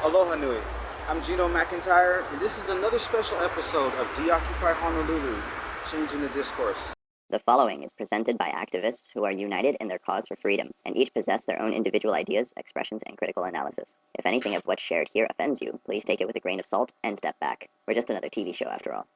Aloha Nui. I'm Gino McIntyre, and this is another special episode of Deoccupy Honolulu, Changing the Discourse. The following is presented by activists who are united in their cause for freedom, and each possess their own individual ideas, expressions, and critical analysis. If anything of what's shared here offends you, please take it with a grain of salt and step back. We're just another TV show after all.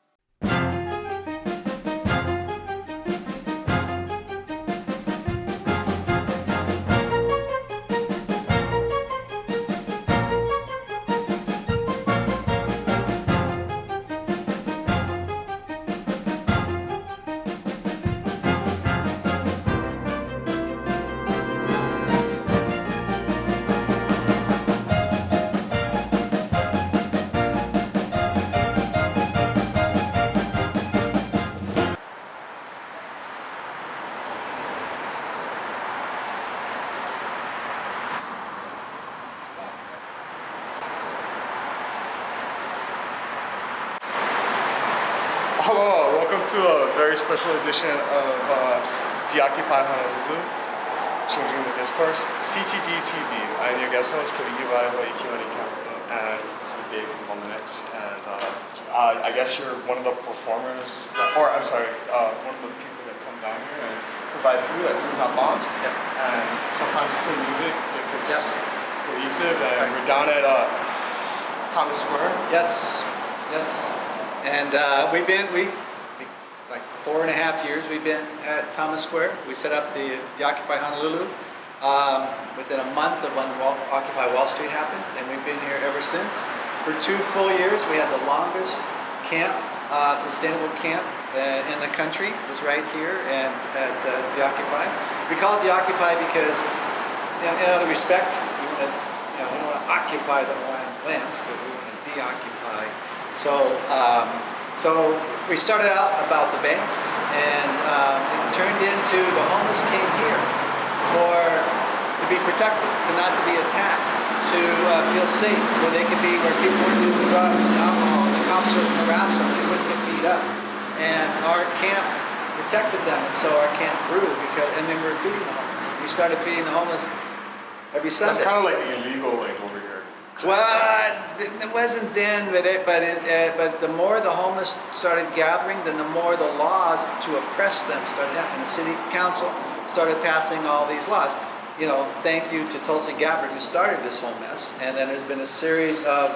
Hello, welcome to a very special edition of Deoccupy Honolulu, Changing the Discourse, CTD TV. I'm your guest host, and this is Dave from Mominix. And I guess you're one of the performers, one of the people that come down here and provide food at Food Not Bombs, and sometimes play music if it's cohesive. And we're down at Thomas Square. Yes. And we've been, like 4.5 years we've been at Thomas Square. We set up the Occupy Honolulu within a month of when Occupy Wall Street happened, and we've been here ever since. For 2 full years, we had the longest camp, sustainable camp in the country. It was right here and at the Occupy. We call it the Occupy because, in out of respect, we don't want to occupy the Hawaiian lands, but we want to deoccupy. So we started out about the banks, and it turned into the homeless came here to be protected, not to be attacked, to feel safe, where they could be, where people would do drugs and alcohol, and the cops would harass them, they wouldn't get beat up. And our camp protected them, and so our camp grew, and then we were feeding the homeless. We started feeding the homeless every Sunday. That's kind of like illegal, like over here. Well, it wasn't then, but the more the homeless started gathering, then the more the laws to oppress them started happening. The city council started passing all these laws. Thank you to Tulsi Gabbard who started this whole mess, and then there's been a series of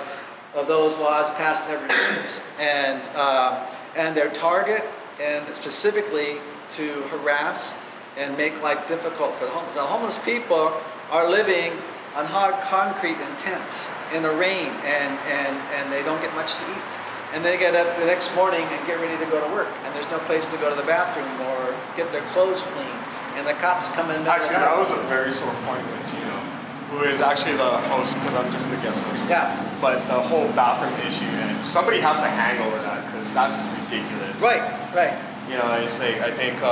those laws passed ever since, and their target, and specifically to harass and make life difficult for the homeless. Now, homeless people are living on hard concrete in tents in the rain, and they don't get much to eat. And they get up the next morning and get ready to go to work, and there's no place to go to the bathroom or get their clothes clean. And the cops come in. Actually, that was a very sore point with Gino, who is actually the host, because I'm just the guest host. Yeah. But the whole bathroom issue, and somebody has to hang over that, because that's ridiculous. Right. It's like, I think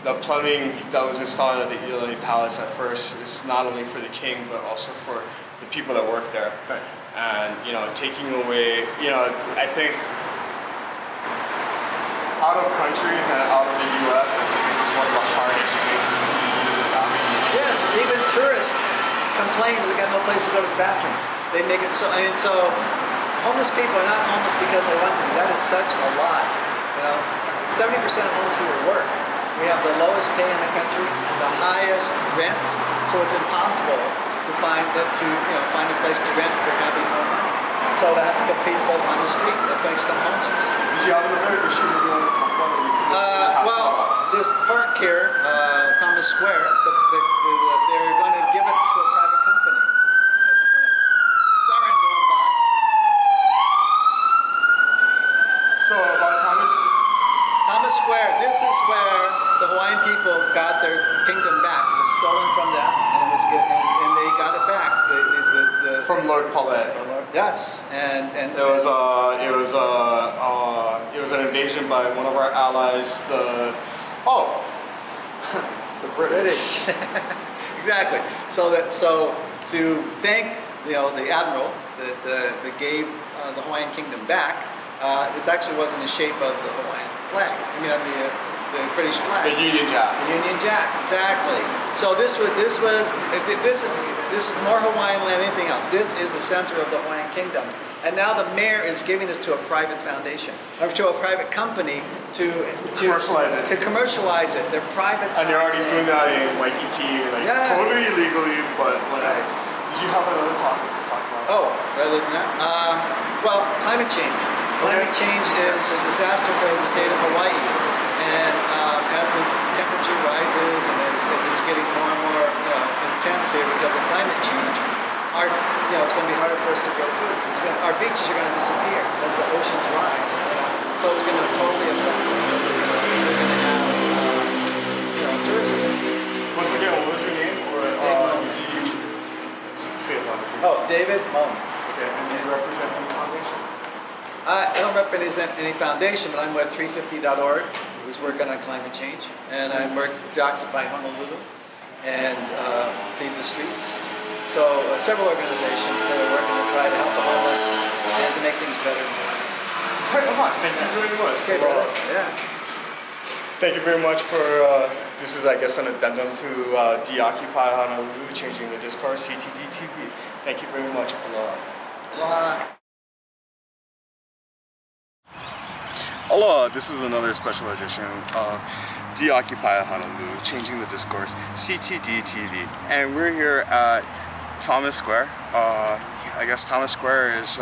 the plumbing that was installed at the Ōlelo Palace at first is not only for the king, but also for the people that work there. Right. And, taking away, I think out of countries and out of the U.S., I think this is one of the hardest places to use the bathroom. Yes, even tourists complain they got no place to go to the bathroom. They make it so, homeless people are not homeless because they want to be. That is such a lie. 70% of homeless people work. We have the lowest pay in the country and the highest rents, so it's impossible to find a place to rent for having no money. So that's the people on the street that makes them homeless. Did you have another issue that you want to talk about? This park here, Thomas Square, they're going to give it to a private company. Siren going by. So about Thomas Square, this is where the Hawaiian people got their kingdom back. It was stolen from them, and they got it back. From Lord Paulette. Yes, and it was an invasion by one of our allies, the British. Exactly. So to thank the admiral that gave the Hawaiian kingdom back, it actually was in the shape of the Hawaiian flag. the British flag. The Union Jack. The Union Jack, exactly. So this is more Hawaiian than anything else. This is the center of the Hawaiian Kingdom. And now the mayor is giving this to a private foundation, or to a private company to Commercialize it. To commercialize it. They're private. And they're already doing that in Waikiki, like Yeah. totally illegally, but like, Right. do you have another topic to talk about? Oh, rather than that, well, climate change. Climate change is a disaster for the state of Hawaii, and as the temperature rises and as it's getting more and more intense here because of climate change, it's going to be harder for us to grow food. Our beaches are going to disappear as the oceans rise. So it's going to totally affect. We're going to have tourism. Once again, what was your name, or do you say it loud? Oh, David Mullins. Okay, and do you represent any foundation? I don't represent any foundation, but I'm with 350.org, who's working on climate change, and I'm working to Deoccupy Honolulu and Feed the Streets. So several organizations that are working to try to help the homeless and to make things better. Right on. Thank you very much. Okay, brother. Yeah. Thank you very much for, this is, I guess, an addendum to Deoccupy Honolulu, Changing the Discourse, CTD TV. Thank you very much. Aloha. Aloha. Aloha, this is another special edition of Deoccupy Honolulu, Changing the Discourse, CTD TV. And we're here at Thomas Square. I guess Thomas Square is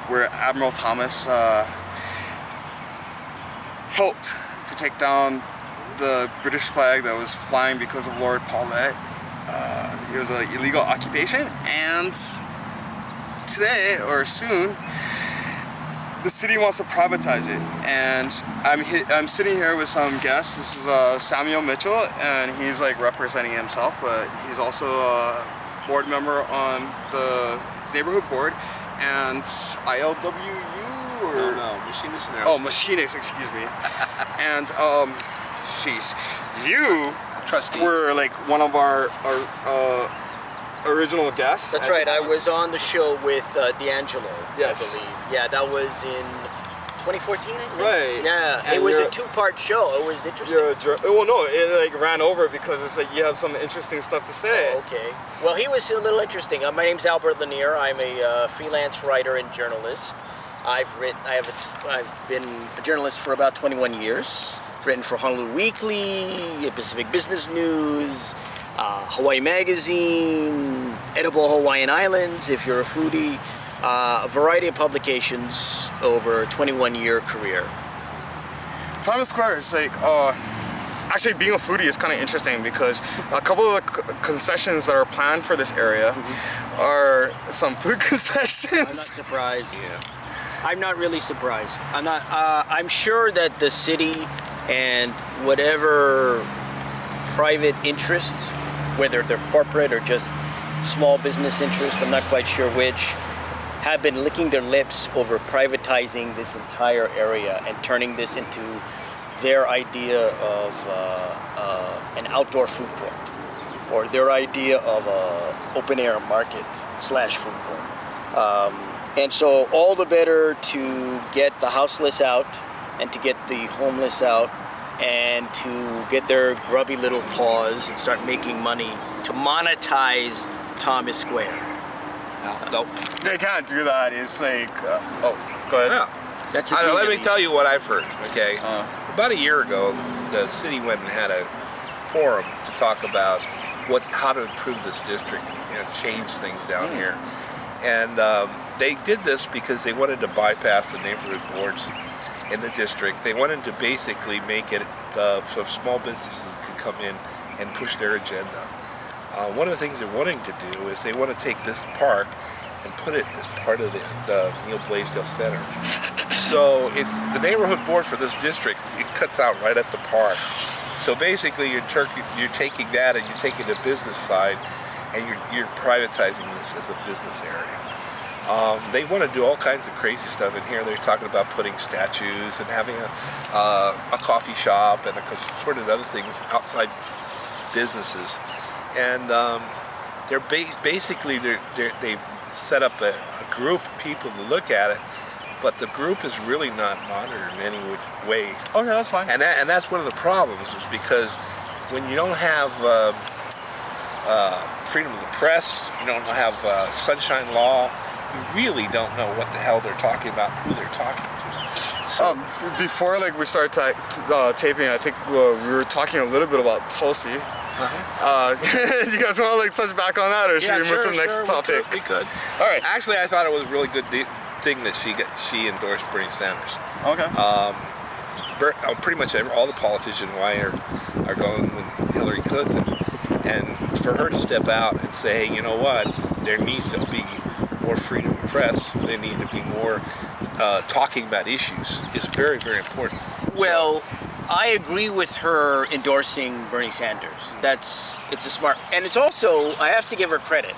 where Admiral Thomas helped to take down the British flag that was flying because of Lord Paulette. It was an illegal occupation, and today, or soon, the city wants to privatize it. And I'm sitting here with some guests. This is Samuel Mitchell, and he's like representing himself, but he's also a board member on the neighborhood board, and ILWU, or No, machinist and oh, machinist, excuse me. And jeez, you Trustee. were like one of our original guests. That's right. I was on the show with D'Angelo. Yes. I believe. Yeah, that was in 2014, I think. Right. Yeah, And it was you're- a two-part show. It was interesting. Well, no, it like ran over because it's like you have some interesting stuff to say. Oh, okay. Well, he was a little interesting. My name's Albert Lanier. I'm a freelance writer and journalist. I've been a journalist for about 21 years. Written for Honolulu Weekly, Pacific Business News, Hawaii Magazine, Edible Hawaiian Islands, if you're a foodie, a variety of publications over a 21-year career. Thomas Square is like, actually being a foodie is kind of interesting because a couple of the concessions that are planned for this area are some food concessions. I'm not surprised. Yeah. I'm not really surprised. I'm not. I'm sure that the city and whatever private interests, whether they're corporate or just small business interests, I'm not quite sure which, have been licking their lips over privatizing this entire area and turning this into their idea of an outdoor food court, or their idea of a open air market / food court. And so all the better to get the houseless out and to get the homeless out and to get their grubby little paws and start making money to monetize Thomas Square. Nope. They can't do that. It's like, oh, go ahead. Yeah. That's a Let me deal. tell you what I've heard, okay? About a year ago, the city went and had a forum to talk about how to improve this district and change things down here. And they did this because they wanted to bypass the neighborhood boards in the district. They wanted to basically make it so small businesses could come in and push their agenda. One of the things they're wanting to do is they want to take this park and put it as part of the Neil Blaisdell Center. So it's the neighborhood board for this district. It cuts out right at the park. So basically, you're taking that and you're taking the business side, and you're privatizing this as a business area. They want to do all kinds of crazy stuff in here. They're talking about putting statues and having a coffee shop and sort of other things outside businesses. And they've set up a group of people to look at it, but the group is really not monitored in any way. Okay, that's fine. And that's one of the problems, is because when you don't have freedom of the press, you don't have sunshine law, you really don't know what the hell they're talking about, who they're talking to. So, Before like we started taping, I think we were talking a little bit about Tulsi. Do you guys want to like touch back on that, or should we move to the next topic? We could. All right. Actually, I thought it was a really good thing that she endorsed Bernie Sanders. Okay. Pretty much all the politicians are going with Hillary Clinton, and for her to step out and say, hey, you know what, there needs to be more freedom of press, there need to be more talking about issues, is very, very important. Well, I agree with her endorsing Bernie Sanders. It's a smart, and it's also, I have to give her credit.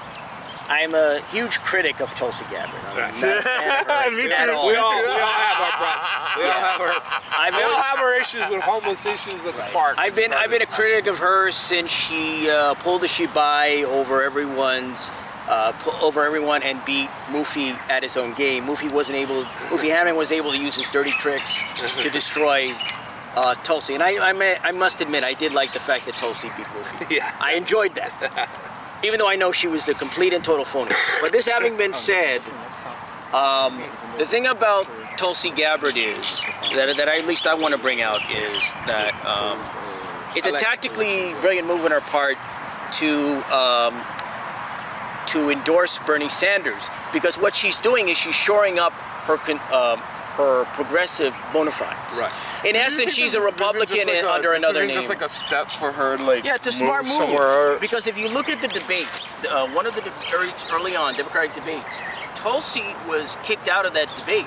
I'm a huge critic of Tulsi Gabbard. I'm not a fan of her Me at too. all. We all have our problems. We all have our issues with homeless issues at the park. I've been a critic of her since she pulled a shibai over everyone and beat Mufi at his own game. Mufi Hammond was able to use his dirty tricks to destroy Tulsi. And I must admit, I did like the fact that Tulsi beat Mufi. Yeah. I enjoyed that. Even though I know she was the complete and total phony. But this having been said, the thing about Tulsi Gabbard is, that at least I want to bring out, is that it's a tactically brilliant move on her part to endorse Bernie Sanders, because what she's doing is she's shoring up her progressive bona fides. Right. In essence, she's a Republican under another name. Just like a step for her to like Yeah, it's a smart move. somewhere. Because if you look at the debates, one of the early on Democratic debates, Tulsi was kicked out of that debate.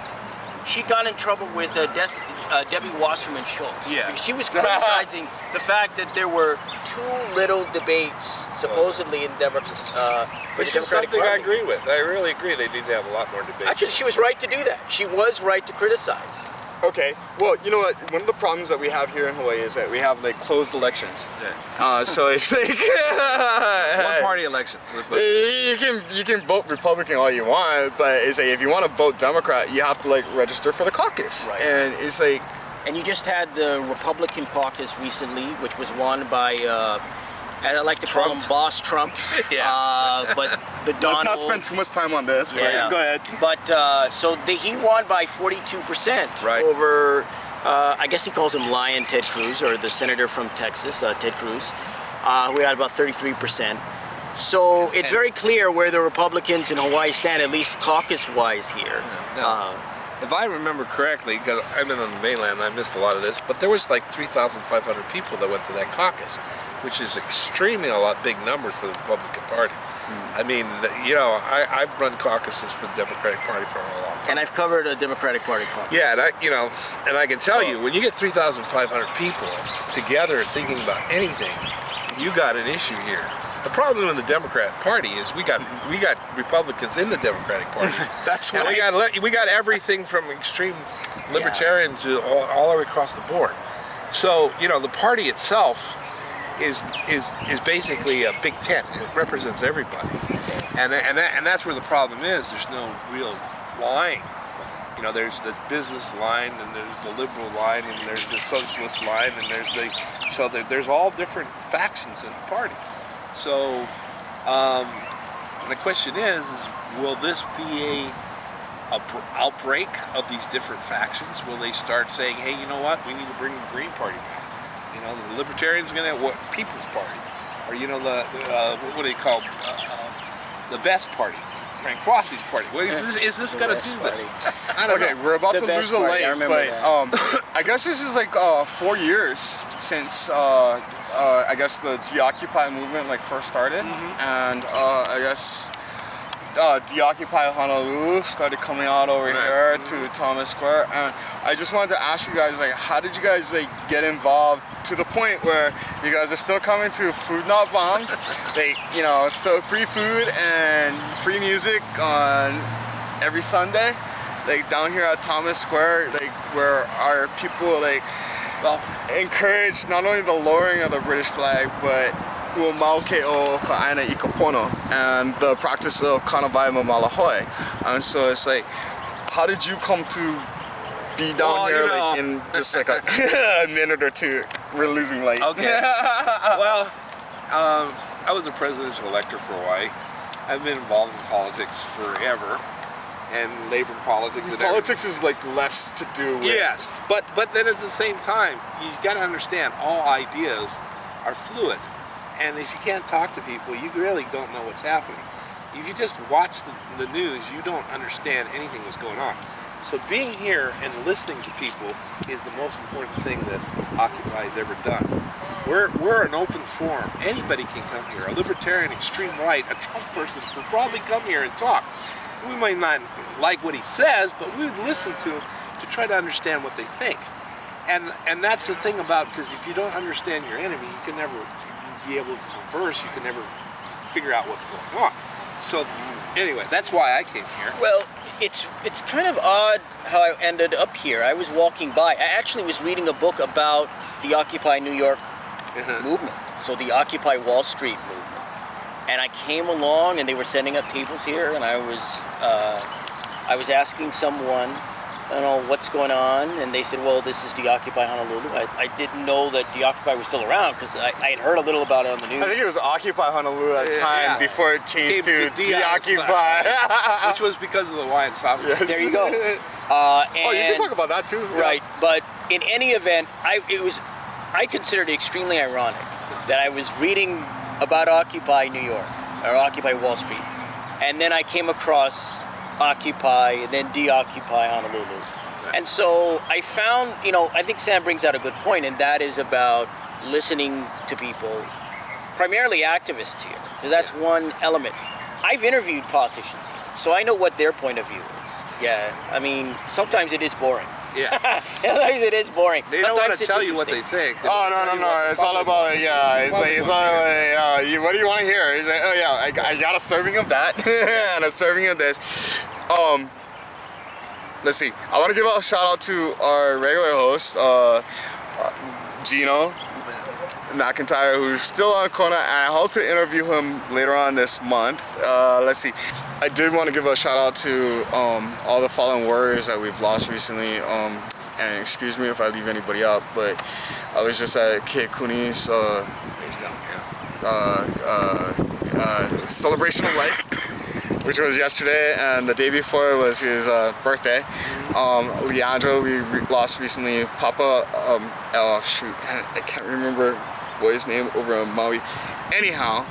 She got in trouble with Debbie Wasserman Schultz. Yeah. She was criticizing the fact that there were too little debates, supposedly, in for the Which is Democratic something I Party. agree with. I really agree. They need to have a lot more debate. Actually, she was right to do that. She was right to criticize. Okay, well, you know what? One of the problems that we have here in Hawaii is that we have like closed elections. So it's like One-party elections. you can vote Republican all you want, but it's like if you want to vote Democrat, you have to like register for the caucus. Right. And it's like, And you just had the Republican caucus recently, which was won by, I like to call him Boss Trump. Yeah. But the let's Donald. not spend too much time on this. But Yeah. go ahead. But he won by 42% Right. over, I guess he calls him Lion Ted Cruz, or the senator from Texas, Ted Cruz, who had about 33%. So it's very clear where the Republicans in Hawaii stand, at least caucus-wise here. If I remember correctly, because I've been on the mainland and I missed a lot of this, but there was like 3,500 people that went to that caucus, which is extremely a lot big numbers for the Republican Party. I mean, you know, I've run caucuses for the Democratic Party for a long time. And I've covered a Democratic Party caucus. Yeah, and I can tell you, when you get 3,500 people together thinking about anything, you got an issue here. The problem in the Democrat Party is we got Republicans in the Democratic Party. That's And right. we got everything from extreme libertarian to all the way across the board. So you know, the party itself is basically a big tent. It represents everybody, and that's where the problem is. There's no real line. You know, there's the business line, and there's the liberal line, and there's the socialist line, and there's all different factions in the party. So the question is will this be a outbreak of these different factions? Will they start saying, hey, you know what, we need to bring the Green Party back? You know, the Libertarians are going to have People's Party, or you know, what do they call the Best Party, Frank Fossey's party. Well, is this going to do this? I don't Okay, know. we're about The to best lose a party, I leg, remember but that. I guess this is like 4 years since I guess the Deoccupy movement like first started, and I guess Deoccupy Honolulu started coming out over here to Thomas Square, and I just wanted to ask you guys, like, how did you guys like get involved to the point where you guys are still coming to Food Not Bombs, like, you know, still free food and free music on every Sunday, like down here at Thomas Square, like where our people like encourage not only the lowering of the British flag, but U'Mauke'o Ka'aina Ikapono and the practice of Kanawai Malahoi. And so it's like, how did you come to be down Well, here you know. like in just like a, a minute or two? We're losing light. Okay. Well, I was a presidential elector for Hawaii. I've been involved in politics forever, and labor politics. And Politics is like less to do with. yes, but then at the same time, you got to understand all ideas are fluid, and if you can't talk to people, you really don't know what's happening. If you just watch the news, you don't understand anything that's going on. So being here and listening to people is the most important thing that Occupy has ever done. We're an open forum. Anybody can come here. A libertarian, extreme right, a Trump person will probably come here and talk. We might not like what he says, but we would listen to him to try to understand what they think. And that's the thing about, because if you don't understand your enemy, you can never be able to converse. You can never figure out what's going on. So anyway, that's why I came here. Well, it's kind of odd how I ended up here. I was walking by. I actually was reading a book about the Occupy New York movement, so the Occupy Wall Street movement. And I came along, and they were setting up tables here, and I was asking someone, you know, what's going on, and they said, well, this is deoccupy Honolulu. I didn't know that deoccupy was still around because I had heard a little about it on the news. I think it was Occupy Honolulu at the time Yeah. before it changed Came to to deoccupy. Which was because of the Hawaiian sovereignty. Yes. There you go. Oh, you can talk about that too. Yeah. Right, but in any event, I considered it extremely ironic that I was reading about Occupy New York, or Occupy Wall Street, and then I came across Occupy and then deoccupy Honolulu. And so I found, you know, I think Sam brings out a good point, and that is about listening to people, primarily activists here. So that's one element. I've interviewed politicians here, so I know what their point of view is. Yeah, I mean, sometimes it is boring. Yeah. Sometimes it is boring. They don't want Sometimes to it's tell you what they interesting. think. They Oh, don't no, tell no, you no. what the It's all public about, wants. yeah. It's like, it's all like, what do you want to hear? He's like, oh, yeah, I got a serving of that and a serving of this. Let's see. I want to give a shout out to our regular host, Gino McIntyre, who's still on Kona, and I hope to interview him later on this month. Let's see. I did want to give a shout out to all the fallen warriors that we've lost recently. And excuse me if I leave anybody out, but I was just at Kid Kuni's celebration of life, which was yesterday, and the day before was his birthday. Leandro, we lost recently. Papa, oh shoot, I can't remember what his name over in Maui. Anyhow,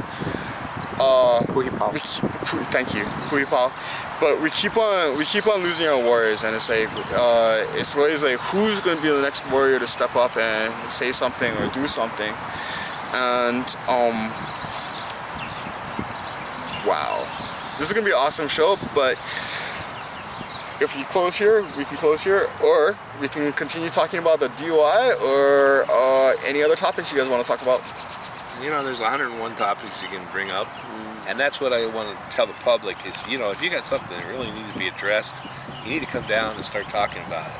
thank you, Puhipao. But we keep on losing our warriors, and it's like it's always like, who's going to be the next warrior to step up and say something or do something? And wow, this is gonna be an awesome show. But if we close here, we can close here, or we can continue talking about the DUI or any other topics you guys want to talk about. You know, there's 101 topics you can bring up, and that's what I want to tell the public is, you know, if you got something that really needs to be addressed, you need to come down and start talking about it.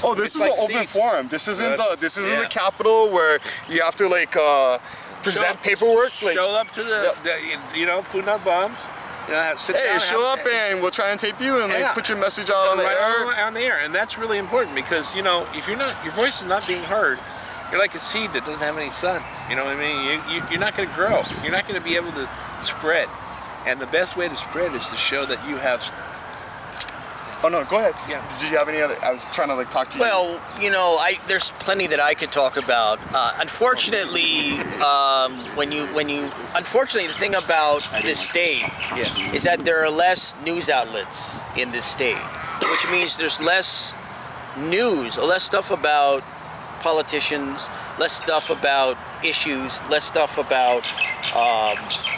Oh, this is like an open seeds. forum. This isn't Yeah. the Capitol where you have to like present paperwork. Like, show up to the you know, food not bombs. Sit hey, down, show up and we'll try and tape you and like put your message out on the air. On the air, and that's really important because, you know, if your voice is not being heard, you're like a seed that doesn't have any sun. You know what I mean? You're not going to grow. You're not going to be able to spread. And the best way to spread is to show that you have. Oh no, go ahead. Yeah. Did you have any other? I was trying to like talk to you. Well, you know, there's plenty that I could talk about. Unfortunately, unfortunately, the thing about this state is that there are less news outlets in this state, which means there's less news, or less stuff about politicians, less stuff about issues, less stuff about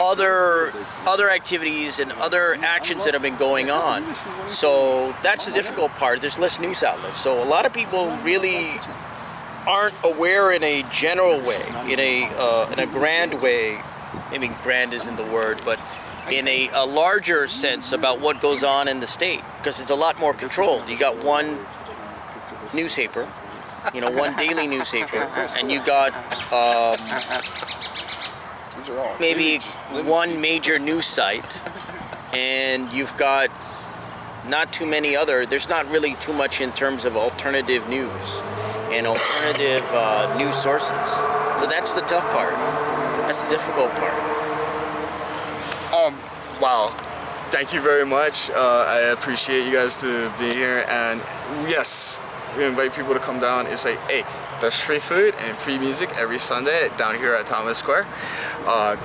other activities and other actions that have been going on. So that's the difficult part. There's less news outlets. So a lot of people really aren't aware in a general way, in a grand way. Maybe grand isn't the word, but in a larger sense about what goes on in the state, because it's a lot more controlled. You got one newspaper, you know, one daily newspaper, and you got maybe one major news site, and you've got not too many other. There's not really too much in terms of alternative news and alternative news sources. So that's the tough part. That's the difficult part. Wow. Thank you very much. I appreciate you guys to be here. And yes, we invite people to come down. It's like, hey, there's free food and free music every Sunday down here at Thomas Square.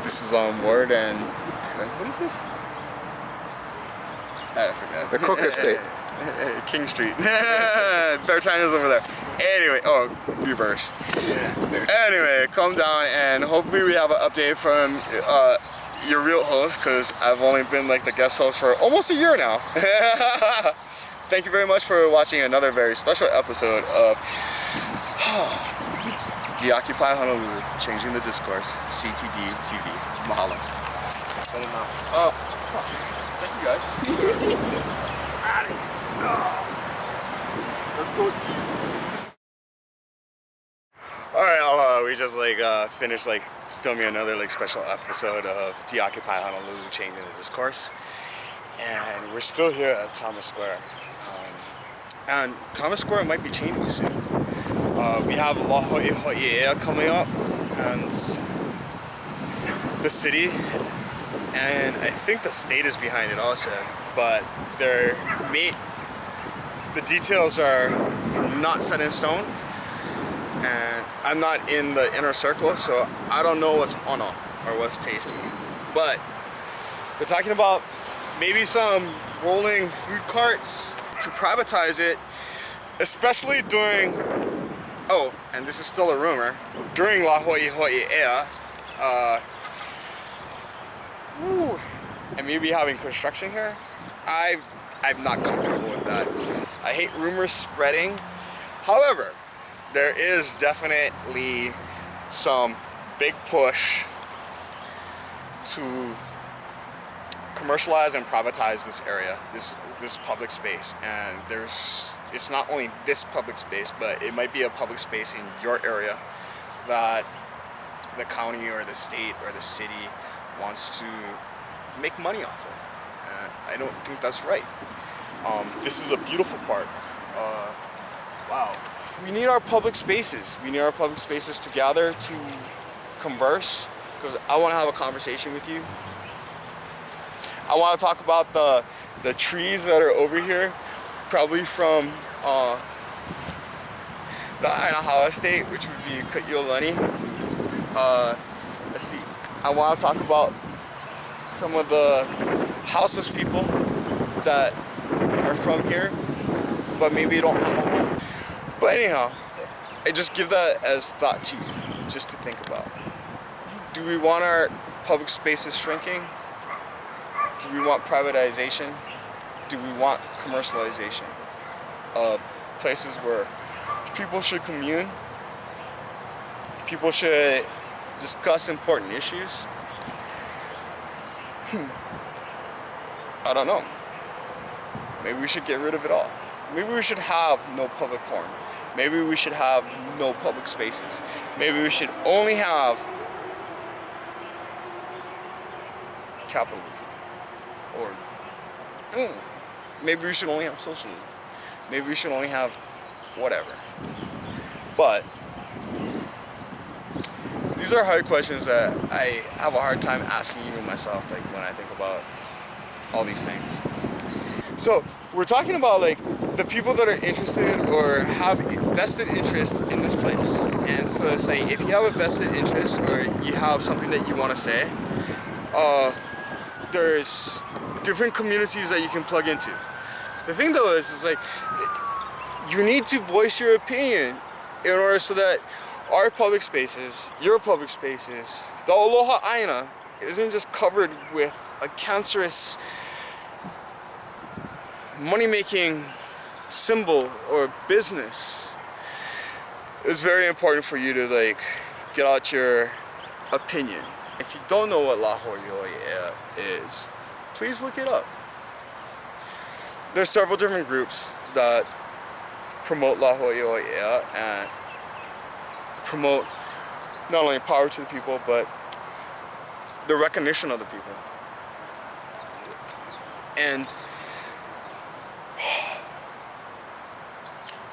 This is on board. And what is this? I forgot. The Crooked Estate. King Street. Bertina's over there. Anyway, reverse. Anyway, come down and hopefully we have an update from your real host, because I've only been like the guest host for almost a year now. Thank you very much for watching another very special episode of Deoccupy Honolulu, Changing the Discourse, CTD TV. Mahalo. Thank you guys. Alright, we just finished filming another special episode of Deoccupy Honolulu, Changing the Discourse, and we're still here at Thomas Square. And Thomas Square might be changing soon. We have La Ho'iho'i'ea coming up, and the city, and I think the state is behind it also, but the details are not set in stone, and I'm not in the inner circle, so I don't know what's on or what's tasty. But they're talking about maybe some rolling food carts to privatize it, especially during, and this is still a rumor, during La Ho'iho'i'ea, and maybe having construction here. I'm not comfortable with that. I hate rumors spreading. However, there is definitely some big push to commercialize and privatize this area, this public space. And it's not only this public space, but it might be a public space in your area that the county or the state or the city wants to make money off of. I don't think that's right. This is a beautiful park. Wow. We need our public spaces. We need our public spaces to gather, to converse, because I want to have a conversation with you. I want to talk about the trees that are over here, probably from the Ainahawa Estate, which would be Ka'iolani. Let's see. I want to talk about some of the houseless people that are from here, but maybe don't have a home. But anyhow, I just give that as thought to you, just to think about. Do we want our public spaces shrinking? Do we want privatization? Do we want commercialization of places where people should commune? People should discuss important issues? I don't know. Maybe we should get rid of it all. Maybe we should have no public forum. Maybe we should have no public spaces. Maybe we should only have capitalism. Or maybe we should only have socialism. Maybe we should only have whatever. But these are hard questions that I have a hard time asking even myself, when I think about all these things. So we're talking about the people that are interested or have vested interest in this place. And so it's if you have a vested interest or you have something that you want to say, there's different communities that you can plug into. The thing though is you need to voice your opinion in order so that our public spaces, your public spaces, the Aloha Aina isn't just covered with a cancerous money-making symbol or business. It's very important for you to get out your opinion. If you don't know what La Ho'iho'i'ea is, please look it up. There's several different groups that promote La Ho'iho'i'ea and promote not only power to the people, but the recognition of the people. And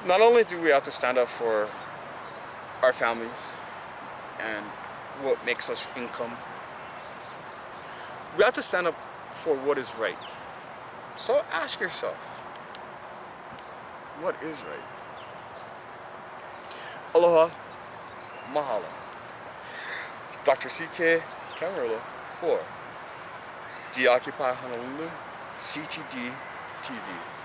not only do we have to stand up for our families and what makes us income, we have to stand up for what is right. So ask yourself, what is right? Aloha, mahalo. Dr. CK Camarillo for Deoccupy Honolulu, CTD TV.